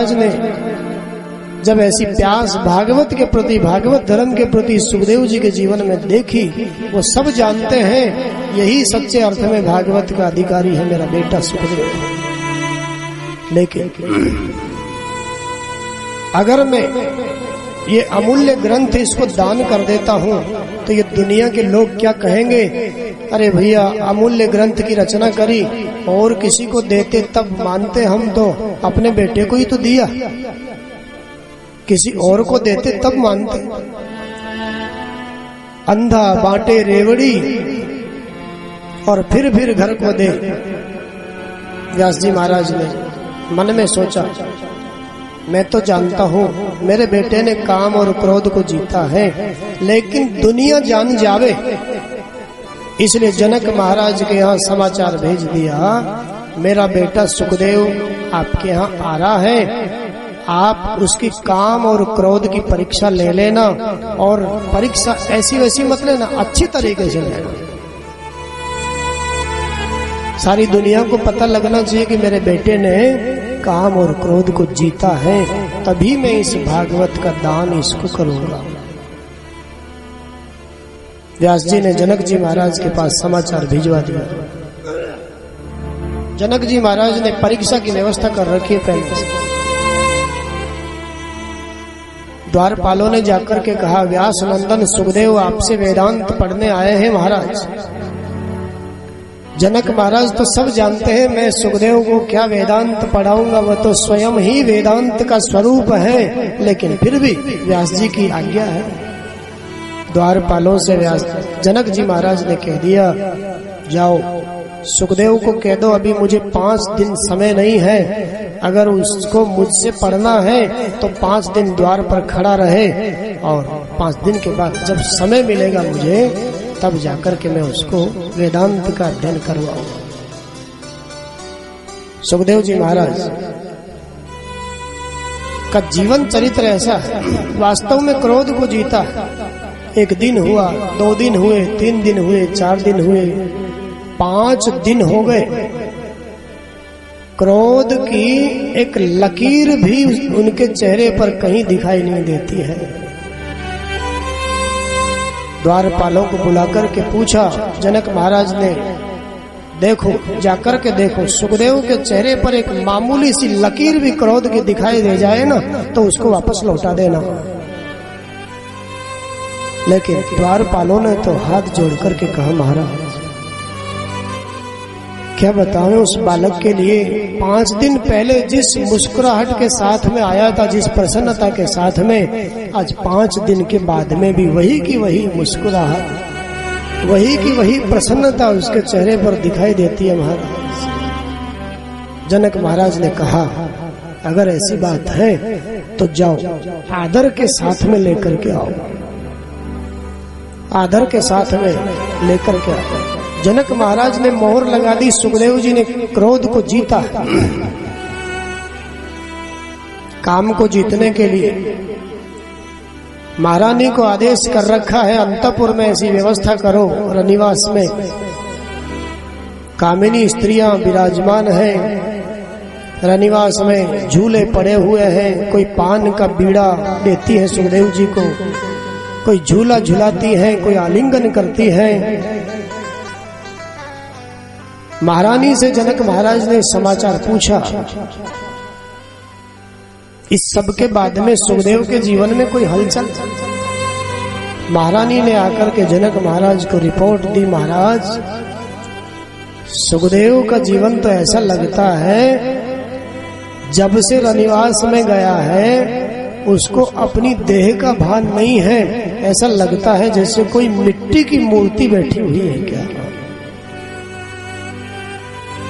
महाराज ने जब ऐसी प्यास भागवत के प्रति, भागवत धर्म के प्रति सुखदेव जी के जीवन में देखी, वो सब जानते हैं यही सच्चे अर्थ में भागवत का अधिकारी है मेरा बेटा सुखदेव। लेकिन अगर मैं ये अमूल्य ग्रंथ इसको दान कर देता हूँ तो ये दुनिया के लोग क्या कहेंगे, अरे भैया अमूल्य ग्रंथ की रचना करी और किसी को देते तब मानते, हम तो अपने बेटे को ही तो दिया, किसी और को देते तब मानते। अंधा बांटे रेवड़ी और फिर घर को दे। व्यास जी महाराज ने मन में सोचा, मैं तो जानता हूँ मेरे बेटे ने काम और क्रोध को जीता है, लेकिन दुनिया जान जावे, इसलिए जनक महाराज के यहाँ समाचार भेज दिया, मेरा बेटा सुखदेव आपके यहाँ आ रहा है, आप उसकी काम और क्रोध की परीक्षा ले लेना, और परीक्षा ऐसी वैसी मत लेना, अच्छी तरीके से लेना। सारी दुनिया को पता लगना चाहिए कि मेरे बेटे ने काम और क्रोध को जीता है, तभी मैं इस भागवत का दान इसको करूंगा। व्यास जी ने जनक जी महाराज के पास समाचार भिजवा दिया। जनक जी महाराज ने परीक्षा की व्यवस्था कर रखी है पहले से। द्वारपालों ने जाकर के कहा, व्यास नंदन सुखदेव आपसे वेदांत पढ़ने आए हैं महाराज। जनक महाराज तो सब जानते हैं, मैं सुखदेव को क्या वेदांत पढ़ाऊंगा, वह तो स्वयं ही वेदांत का स्वरूप है, लेकिन फिर भी व्यास जी की आज्ञा है। द्वारपालों से जनक जी महाराज ने कह दिया, जाओ सुखदेव को कह दो अभी मुझे 5 दिन समय नहीं है, अगर उसको मुझसे पढ़ना है तो 5 दिन द्वार पर खड़ा रहे, और 5 दिन के बाद जब समय मिलेगा मुझे तब जाकर के मैं उसको वेदांत का अध्ययन करवाऊंगा। सुखदेव जी महाराज का जीवन चरित्र ऐसा है, वास्तव में क्रोध को जीता है। 1 दिन हुआ, 2 दिन हुए, 3 दिन हुए, 4 दिन हुए, 5 दिन हो गए, क्रोध की एक लकीर भी उनके चेहरे पर कहीं दिखाई नहीं देती है। द्वारपालों को बुलाकर के पूछा जनक महाराज ने, देखो जाकर के देखो, सुखदेव के चेहरे पर एक मामूली सी लकीर भी क्रोध की दिखाई दे जाए ना तो उसको वापस लौटा देना। लेकिन द्वारपालों ने तो हाथ जोड़ करके कहा, महाराज क्या बताऊं उस बालक के लिए, 5 दिन पहले जिस मुस्कुराहट के साथ में आया था, जिस प्रसन्नता के साथ में, आज 5 दिन के बाद में भी वही की वही मुस्कुराहट, वही की वही प्रसन्नता उसके चेहरे पर दिखाई देती है। महाराज जनक महाराज ने कहा, अगर ऐसी बात है तो जाओ आदर के साथ में लेकर के आओ, आदर के साथ में लेकर के आओ। जनक महाराज ने मोहर लगा दी, सुखदेव जी ने क्रोध को जीता। काम को जीतने के लिए महारानी को आदेश कर रखा है, अंतपुर में ऐसी व्यवस्था करो, रनिवास में कामिनी स्त्रियां विराजमान हैं, रनिवास में झूले पड़े हुए हैं, कोई पान का बीड़ा देती है सुखदेव जी को, कोई झूला झुलाती है, कोई आलिंगन करती है। महारानी से जनक महाराज ने समाचार पूछा। इस सब के बाद में सुखदेव के जीवन में कोई हलचल, महारानी ने आकर के जनक महाराज को रिपोर्ट दी, महाराज सुखदेव का जीवन तो ऐसा लगता है जब से रनिवास में गया है उसको अपनी देह का भान नहीं है, ऐसा लगता है जैसे कोई मिट्टी की मूर्ति बैठी हुई है। क्या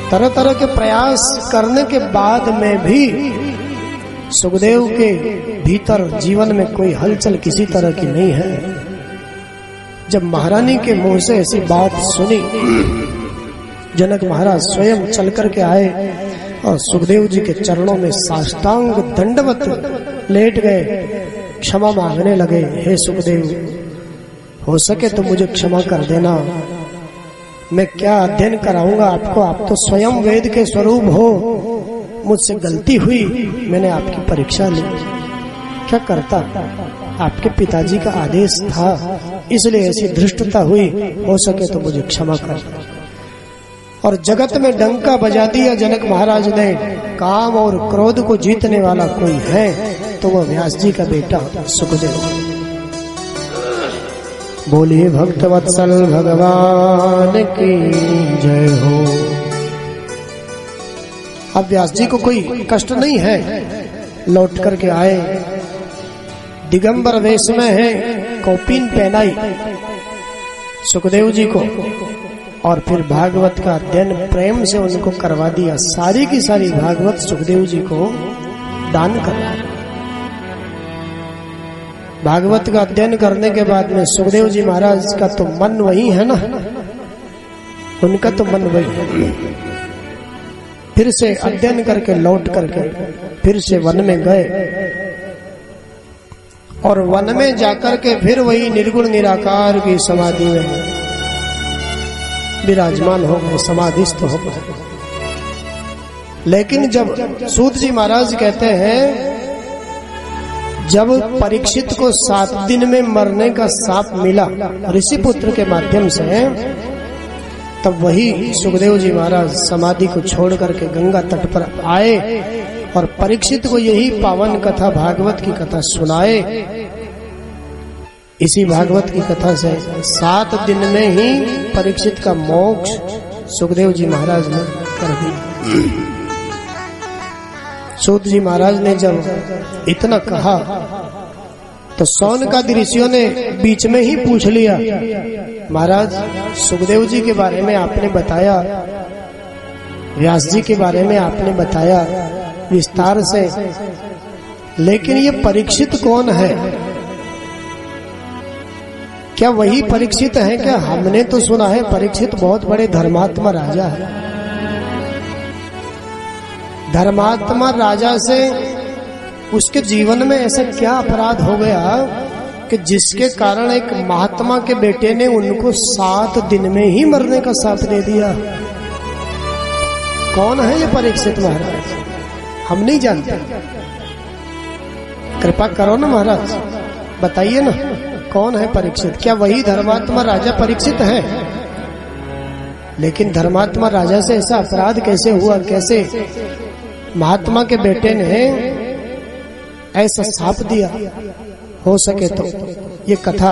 तरह तरह के प्रयास करने के बाद में भी सुखदेव के भीतर जीवन में कोई हलचल किसी तरह की नहीं है। जब महारानी के मुंह से ऐसी बात सुनी, जनक महाराज स्वयं चल करके आए और सुखदेव जी के चरणों में साष्टांग दंडवत लेट गए, क्षमा मांगने लगे। हे सुखदेव, हो सके तो मुझे क्षमा कर देना, मैं क्या अध्ययन कराऊंगा आपको, आप तो स्वयं वेद के स्वरूप हो, मुझसे गलती हुई, मैंने आपकी परीक्षा ली, क्या करता, आपके पिताजी का आदेश था, इसलिए ऐसी धृष्टता हुई, हो सके तो मुझे क्षमा कर। और जगत में डंका बजा दिया जनक महाराज ने, काम और क्रोध को जीतने वाला कोई है तो वह व्यास जी का बेटा सुखदेव। बोलिए भक्त वत्सल भगवान की जय हो। अब व्यास जी को कोई कष्ट नहीं है, लौट करके आए, दिगंबर वेश में है, कौपीन पहनाई सुखदेव जी को, और फिर भागवत का अध्ययन प्रेम से उनको करवा दिया। सारी की सारी भागवत सुखदेव जी को दान कर। भागवत का अध्ययन करने के बाद में सुखदेव जी महाराज का तो मन वही है ना, उनका तो मन वही है। फिर से अध्ययन करके लौट करके फिर से वन में गए, और वन में जाकर के फिर वही निर्गुण निराकार की समाधि में विराजमान हो गए, समाधिस्थ हो गए। लेकिन जब सूत जी महाराज कहते हैं, जब परीक्षित को 7 दिन में मरने का शाप मिला ऋषि पुत्र के माध्यम से, तब वही सुखदेव जी महाराज समाधि को छोड़ करके गंगा तट पर आए और परीक्षित को यही पावन कथा भागवत की कथा सुनाए। इसी भागवत की कथा से 7 दिन में ही परीक्षित का मोक्ष सुखदेव जी महाराज ने कर दिया। सूत जी महाराज ने जब इतना कहा तो शौनकादि ऋषियों ने बीच में ही पूछ लिया, महाराज सुखदेव जी के बारे में आपने बताया, व्यास जी के बारे में आपने बताया विस्तार से, लेकिन ये परीक्षित कौन है? क्या वही परीक्षित है? क्या हमने तो सुना है परीक्षित बहुत बड़े धर्मात्मा राजा है। धर्मात्मा राजा से उसके जीवन में ऐसा क्या अपराध हो गया कि जिसके कारण एक महात्मा के बेटे ने उनको 7 दिन में ही मरने का शाप दे दिया? कौन है ये परीक्षित महाराज? हम नहीं जानते। कृपा करो ना महाराज, बताइए ना कौन है परीक्षित? क्या वही धर्मात्मा राजा परीक्षित है? लेकिन धर्मात्मा राजा से ऐसा अपराध कैसे हुआ? कैसे महात्मा के बेटे ने ऐसा शाप दिया? हो सके तो ये कथा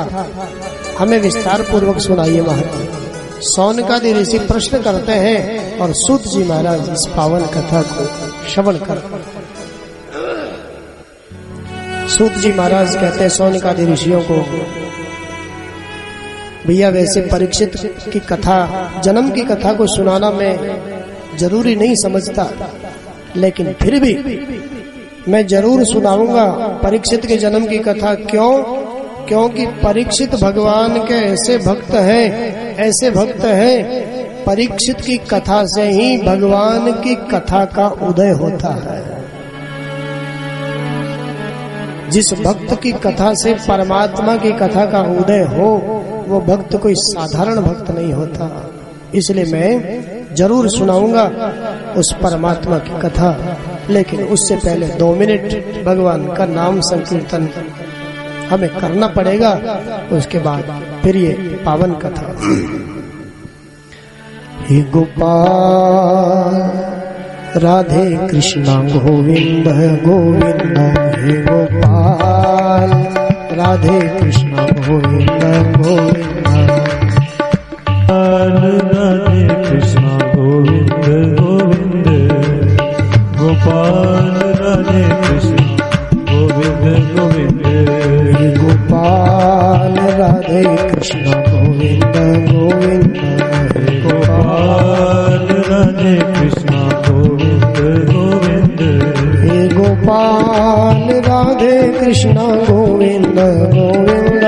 हमें विस्तार पूर्वक सुनाइए महाराज। शौनकादि ऋषि प्रश्न करते हैं और सूत जी महाराज इस पावन कथा को श्रवण कर। सूत जी महाराज कहते हैं शौनकादि ऋषियों को, भैया वैसे परीक्षित की कथा, जन्म की कथा को सुनाना मैं जरूरी नहीं समझता, लेकिन फिर भी मैं जरूर सुनाऊंगा परीक्षित के जन्म की कथा। क्यों? क्योंकि परीक्षित भगवान के ऐसे भक्त हैं, ऐसे भक्त हैं, परीक्षित की कथा से ही भगवान की कथा का उदय होता है। जिस भक्त की कथा से परमात्मा की कथा का उदय हो, वो भक्त कोई साधारण भक्त नहीं होता। इसलिए मैं जरूर सुनाऊंगा उस परमात्मा की कथा, लेकिन उससे पहले 2 मिनट भगवान का नाम संकीर्तन हमें करना पड़ेगा। उसके बाद फिर ये पावन कथा। हे गोपाल राधे कृष्ण गोविंद गोविंद, हे गोपाल राधे कृष्ण गोविंद गोविंद, राधे कृष्ण गोविंद गोविंद, गोपाल राधे कृष्ण गोविंद गोविंद, गोपाल राधे कृष्ण गोविंद गोविंद, गोपाल राधे कृष्ण गोविंद गोविंद, हे गोपाल राधे कृष्ण गोविंद गोविंद,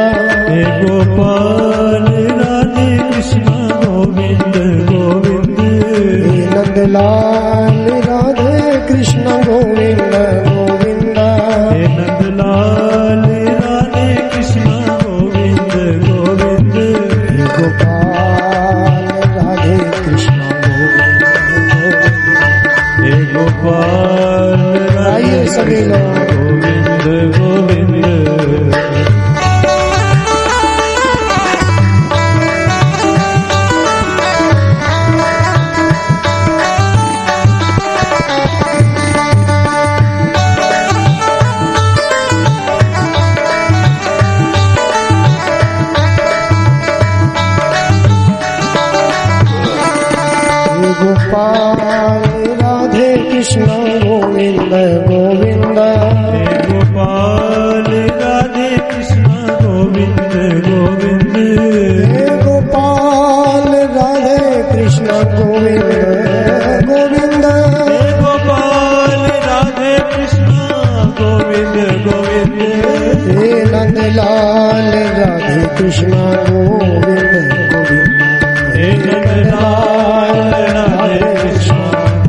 हे गोपाल राधे कृष्ण गोविंद गोविंद, हे नंदलाल राधे कृष्ण गोविंद गोविंद, हे नंदलाल राधे कृष्ण गोविंद गोविंद, हे गोपाल राधे कृष्ण गोविंद गोविंद, हे गोपाल गोपाल राधे कृष्ण गोविंद गोविंद। हे गोपाल राधे कृष्ण गोविंद गोविंद। हे गोपाल राधे कृष्ण गोविंद गोविंद। हे गोपाल राधे कृष्ण गोविंद गोविंद। हे नंदलाल राधे कृष्ण गोविंद गोविंद। हे नंदलाल राधे कृष्ण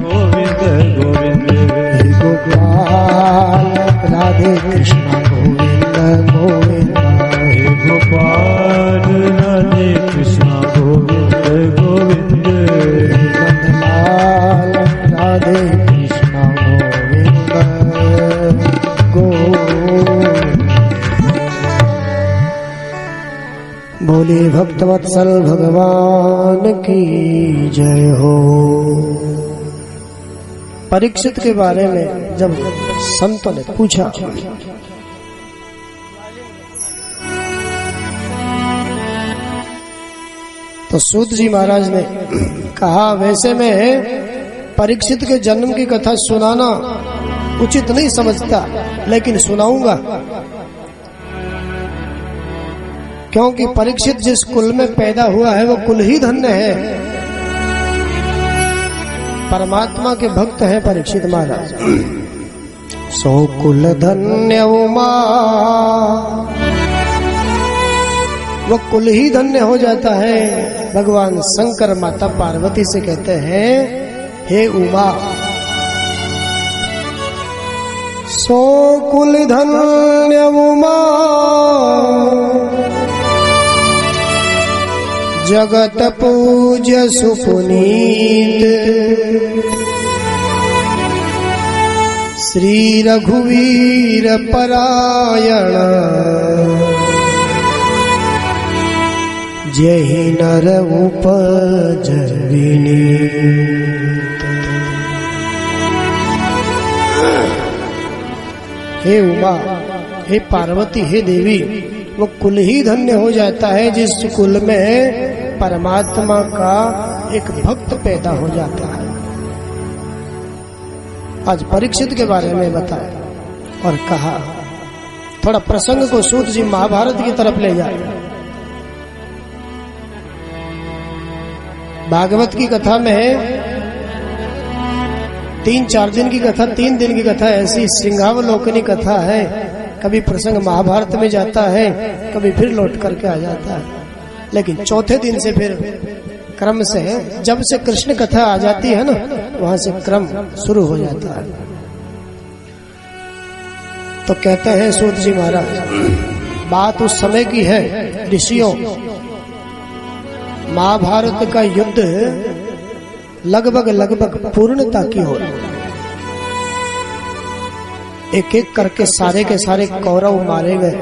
गोविंद गोविंद। हे गोपाल राधे कृष्ण गोविंद गोविंद। हे गोपाल राधे कृष्ण गोविंद गोविंद। नंदलाल राधे कृष्ण गोविंद गोविंद। बोले भक्तवत्सल भगवान की जय हो। परीक्षित के बारे में जब संतों ने पूछा तो सूत जी महाराज ने कहा, वैसे मैं परीक्षित के जन्म की कथा सुनाना उचित नहीं समझता, लेकिन सुनाऊंगा, क्योंकि परीक्षित जिस कुल में पैदा हुआ है वो कुल ही धन्य है। परमात्मा के भक्त हैं परीक्षित महाराज। सो कुल धन्य उमा, वो कुल ही धन्य हो जाता है। भगवान शंकर माता पार्वती से कहते हैं, हे उमा सो कुल धन्य उमा, जगत पूज्य सुपुनीत, श्री रघुवीर परायण, जहि नर उपज विनीत। हे उमा, हे पार्वती, हे देवी, वो कुल ही धन्य हो जाता है जिस कुल में परमात्मा का एक भक्त पैदा हो जाता है। आज परीक्षित के बारे में बताया और कहा, थोड़ा प्रसंग को सूत जी महाभारत की तरफ ले जाए। भागवत की कथा में है 3-4 दिन की कथा, 3 दिन की कथा, ऐसी सिंहावलोकनी कथा है। कभी प्रसंग महाभारत में जाता है, कभी फिर लौट करके आ जाता है, लेकिन चौथे दिन से फिर क्रम से है। जब से कृष्ण कथा आ जाती है ना, वहां से क्रम शुरू हो जाता है। तो कहते हैं सूत जी महाराज, बात उस समय की है ऋषियों, महाभारत का युद्ध लगभग पूर्णता की हो। एक एक करके सारे के सारे कौरव मारे गए,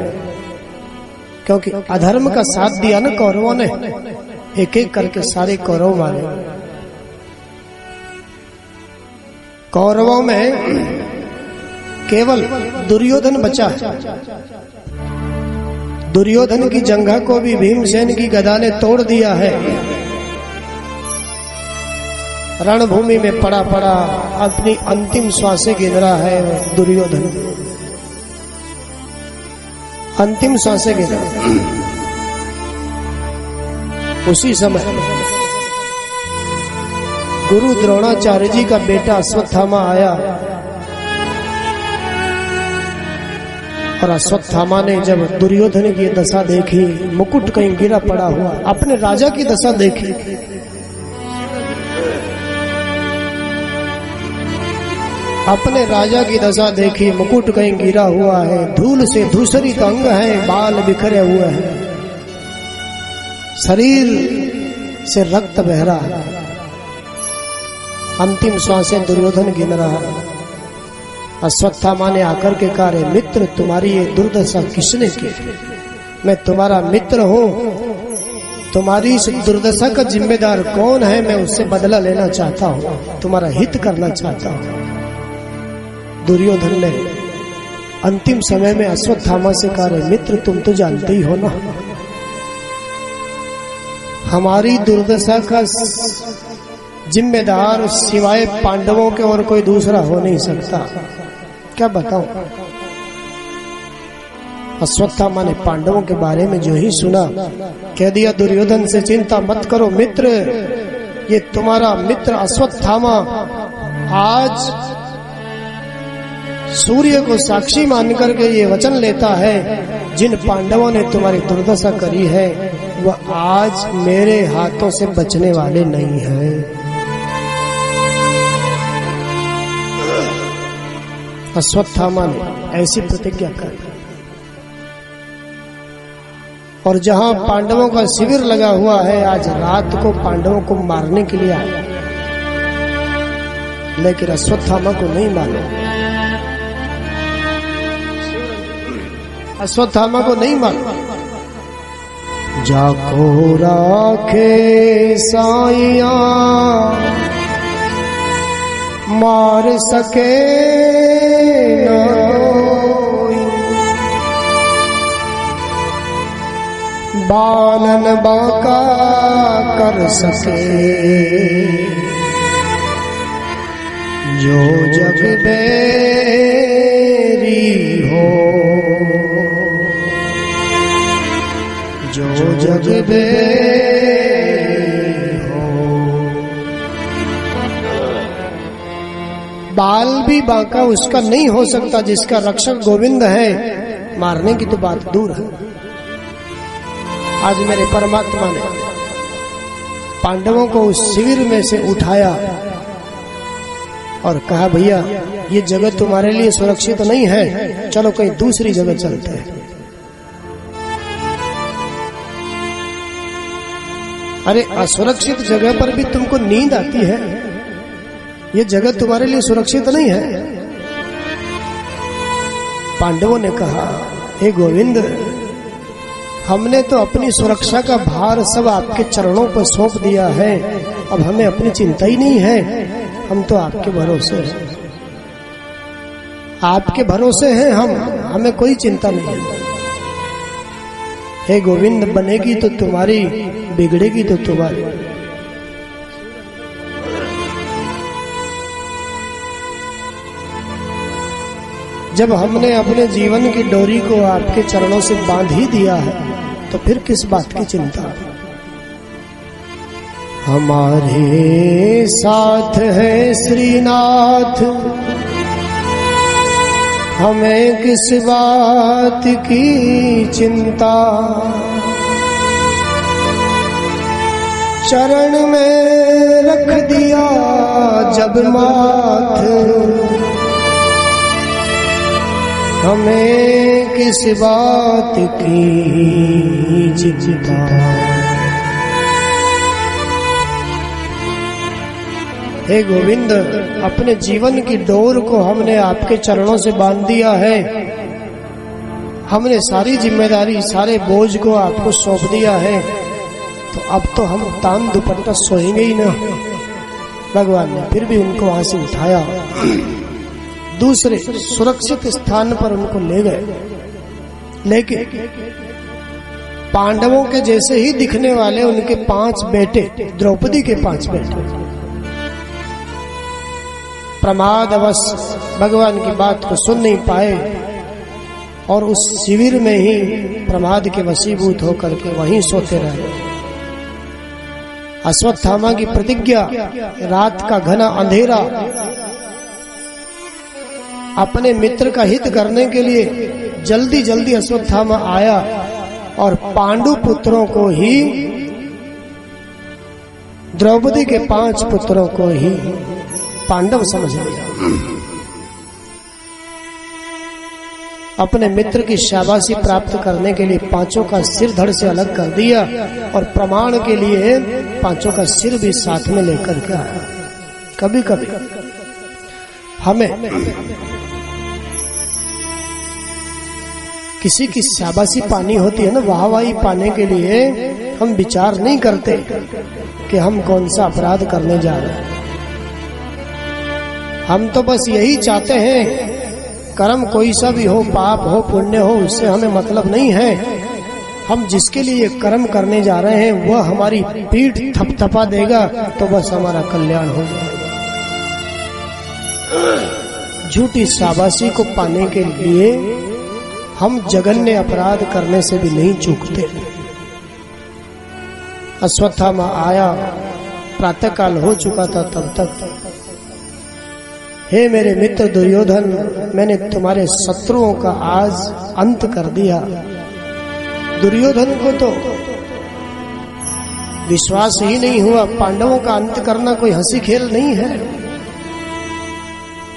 क्योंकि अधर्म का साथ दिया ना कौरवों ने। एक एक करके सारे कौरव मारे गए। कौरवों में केवल दुर्योधन बचा। दुर्योधन की जंघा को भी भीमसेन की गदा ने तोड़ दिया है। रणभूमि में पड़ा अपनी अंतिम श्वासें गिन रहा है दुर्योधन, अंतिम श्वासें गिन रहा। उसी समय गुरु द्रोणाचार्य जी का बेटा अश्वत्थामा आया और अश्वत्थामा ने जब दुर्योधन की दशा देखी, मुकुट कहीं गिरा पड़ा हुआ, अपने राजा की दशा देखी, अपने राजा की दशा देखी, मुकुट कहीं गिरा हुआ है, धूल से धूसरित अंग है, बाल बिखरे हुए हैं, शरीर से रक्त बह रहा है, अंतिम श्वासें दुर्योधन गिन रहा है। अश्वत्थामा ने आकर के कहा, रे मित्र, तुम्हारी ये दुर्दशा किसने की? मैं तुम्हारा मित्र हूं, तुम्हारी इस दुर्दशा का जिम्मेदार कौन है? मैं उससे बदला लेना चाहता हूं, तुम्हारा हित करना चाहता हूं। दुर्योधन ने अंतिम समय में अश्वत्थामा से कहा, रे मित्र, तुम तो जानते ही हो ना, हमारी दुर्दशा का जिम्मेदार सिवाय पांडवों के और कोई दूसरा हो नहीं सकता। क्या बताऊं, अश्वत्थामा ने पांडवों के बारे में जो ही सुना, कह दिया दुर्योधन से चिंता मत करो मित्र, ये तुम्हारा मित्र अश्वत्थामा आज सूर्य को साक्षी मानकर के ये वचन लेता है, जिन पांडवों ने तुम्हारी दुर्दशा करी है वह आज मेरे हाथों से बचने वाले नहीं हैं। अश्वत्थामा ने ऐसी प्रतिज्ञा कर, और जहां पांडवों का शिविर लगा हुआ है, आज रात को पांडवों को मारने के लिए आया, लेकिन अश्वत्थामा को नहीं मालूम, अश्वत्थामा को नहीं मालूम। जाको राखे साइया मार सके न कोई, बालन बांका कर सके जो जग बेरी हो, जो जग बेरी हो। बाल भी बांका उसका नहीं हो सकता जिसका रक्षक गोविंद है, मारने की तो बात दूर है। आज मेरे परमात्मा ने पांडवों को उस शिविर में से उठाया और कहा भैया ये जगह तुम्हारे लिए सुरक्षित नहीं है, चलो कहीं दूसरी जगह चलते हैं। अरे असुरक्षित जगह पर भी तुमको नींद आती है, ये जगह तुम्हारे लिए सुरक्षित नहीं है। पांडवों ने कहा हे गोविंद, हमने तो अपनी सुरक्षा का भार सब आपके चरणों पर सौंप दिया है, अब हमें अपनी चिंता ही नहीं है, हम तो आपके भरोसे हैं, आपके भरोसे हैं हम, हमें कोई चिंता नहीं है। हे गोविंद, बनेगी तो तुम्हारी, बिगड़ेगी तो तुम्हारी। जब हमने अपने जीवन की डोरी को आपके चरणों से बांध ही दिया है तो फिर किस बात की चिंता। हमारे साथ है श्रीनाथ, हमें किस बात की चिंता, चरण में रख दिया जब माथ, हमें किस बात की चिंता। हे गोविंद, अपने जीवन की डोर को हमने आपके चरणों से बांध दिया है, हमने सारी जिम्मेदारी, सारे बोझ को आपको सौंप दिया है, तो अब तो हम तान दुपट्टा सोएंगे ही ना। भगवान ने फिर भी उनको वहां से उठाया, दूसरे सुरक्षित स्थान पर उनको ले गए। लेकिन पांडवों के जैसे ही दिखने वाले उनके 5 बेटे, द्रौपदी के 5 बेटे, प्रमादवश भगवान की बात को सुन नहीं पाए और उस शिविर में ही प्रमाद के वशीभूत होकर के वहीं सोते रहे। अश्वत्थामा की प्रतिज्ञा, रात का घना अंधेरा, अपने मित्र का हित करने के लिए जल्दी जल्दी अश्वत्थामा आया और पांडु पुत्रों को ही, द्रौपदी के 5 पुत्रों को ही पांडव समझ लिया। अपने मित्र की शाबाशी प्राप्त करने के लिए 5 का सिर धड़ से अलग कर दिया और प्रमाण के लिए 5 का सिर भी साथ में लेकर के आया। कभी कभी हमें किसी की शाबाशी पानी होती है ना, वाहवाही पाने के लिए हम विचार नहीं करते कि हम कौन सा अपराध करने जा रहे हैं। हम तो बस यही चाहते हैं, कर्म कोई सा भी हो, पाप हो पुण्य हो, उससे हमें मतलब नहीं है, हम जिसके लिए कर्म करने जा रहे हैं वह हमारी पीठ थपथपा देगा तो बस हमारा कल्याण हो जाएगा। झूठी शाबाशी को पाने के लिए हम जघन्य अपराध करने से भी नहीं चूकते। अश्वत्थामा आया, प्रातःकाल हो चुका था तब तक। हे मेरे मित्र दुर्योधन, मैंने तुम्हारे शत्रुओं का आज अंत कर दिया। दुर्योधन को तो विश्वास ही नहीं हुआ, पांडवों का अंत करना कोई हंसी खेल नहीं है।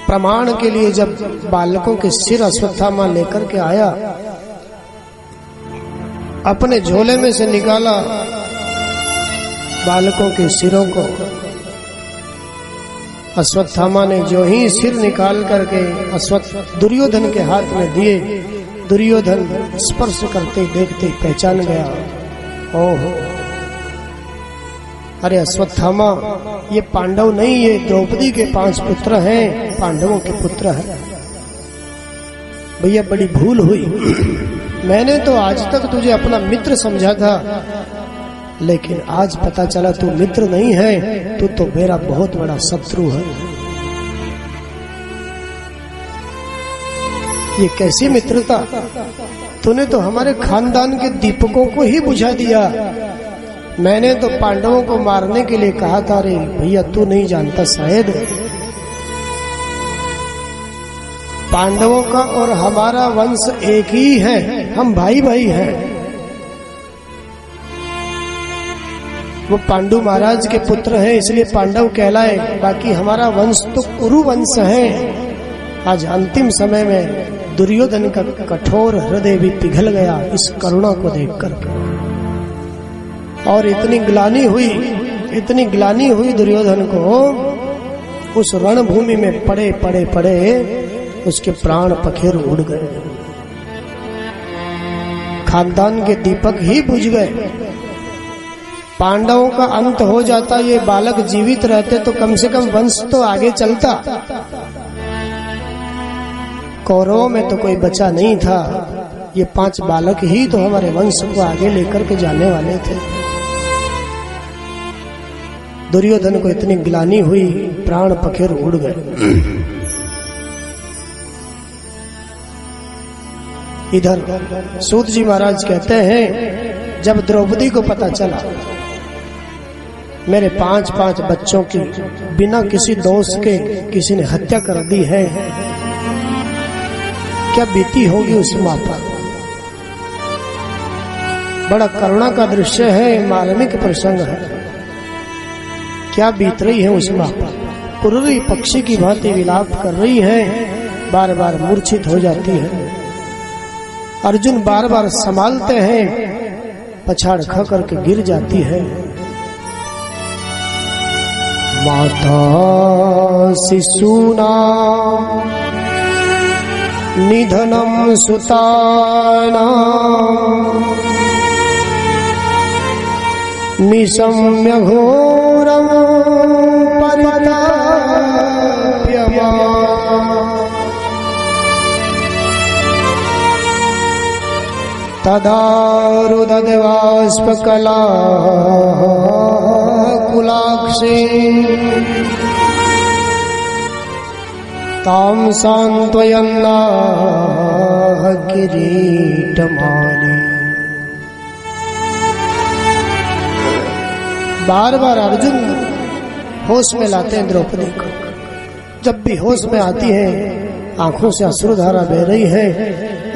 प्रमाण के लिए जब बालकों के सिर अश्वत्थामा लेकर के आया, अपने झोले में से निकाला बालकों के सिरों को। अश्वत्थामा ने जो ही सिर निकाल करके दुर्योधन के हाथ में दिए, दुर्योधन स्पर्श करते देखते पहचान गया, ओहो अरे अश्वत्थामा, ये पांडव नहीं, ये द्रौपदी के 5 पुत्र हैं, पांडवों के पुत्र हैं। भैया बड़ी भूल हुई, मैंने तो आज तक तुझे अपना मित्र समझा था, लेकिन आज पता चला तू मित्र नहीं है, तू तो मेरा बहुत बड़ा शत्रु है। ये कैसी मित्रता, तूने तो हमारे खानदान के दीपकों को ही बुझा दिया। मैंने तो पांडवों को मारने के लिए कहा था। रे भैया तू नहीं जानता, शायद पांडवों का और हमारा वंश एक ही है, हम भाई भाई हैं। वो पांडु महाराज के पुत्र हैं इसलिए पांडव कहलाए, बाकी हमारा वंश तो कुरु वंश है। आज अंतिम समय में दुर्योधन का कठोर हृदय भी पिघल गया इस करुणा को देखकर। और इतनी ग्लानि हुई दुर्योधन को, उस रणभूमि में पड़े पड़े पड़े उसके प्राण पखेर उड़ गए, खानदान के दीपक ही बुझ गए। पांडवों का अंत हो जाता, ये बालक जीवित रहते तो कम से कम वंश तो आगे चलता। कौरवों में तो कोई बचा नहीं था, ये 5 बालक ही तो हमारे वंश को आगे लेकर के जाने वाले थे। दुर्योधन को इतनी ग्लानि हुई, प्राण पखेर उड़ गए। इधर सूत जी महाराज कहते हैं, जब द्रौपदी को पता चला मेरे 5 बच्चों की बिना किसी दोष के किसी ने हत्या कर दी है, क्या बीती होगी उस मां पर। बड़ा करुणा का दृश्य है, मार्मिक प्रसंग है। क्या बीत रही है उस मां पर। पुररी पक्षी की भांति विलाप कर रही है, बार बार मूर्छित हो जाती है। अर्जुन बार बार संभालते हैं, पछाड़ खा करके गिर जाती है। माता शिशूना निधनम सुताना निशम्य घोरम परिताप्यमाना तदा रुदद्वाष्पकला कुलाक्षे तां सान्त्वयन्ना किरीटमाली। बार बार अर्जुन होश में लाते हैं द्रौपदी को। जब भी होश में आती है, आंखों से अश्रुधारा बह रही है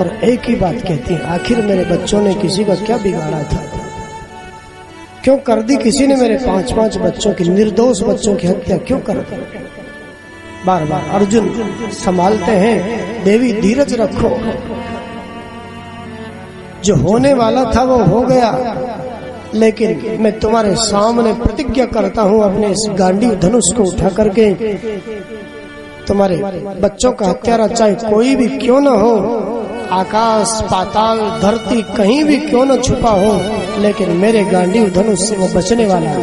और एक ही बात कहती है, आखिर मेरे बच्चों ने किसी का क्या बिगाड़ा था, क्यों कर दी किसी ने मेरे 5 बच्चों की, निर्दोष बच्चों की हत्या क्यों कर दी। बार बार अर्जुन संभालते हैं, देवी धीरज रखो, जो होने वाला था वो हो गया, लेकिन मैं तुम्हारे सामने प्रतिज्ञा करता हूं अपने इस गांडीव धनुष को उठा करके तुम्हारे बच्चों का हत्यारा चाहे कोई भी क्यों न हो, आकाश पाताल धरती कहीं भी क्यों न छुपा हो, लेकिन मेरे गांडीव धनुष से वो बचने वाला है।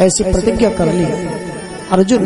ऐसी प्रतिज्ञा कर ली अर्जुन।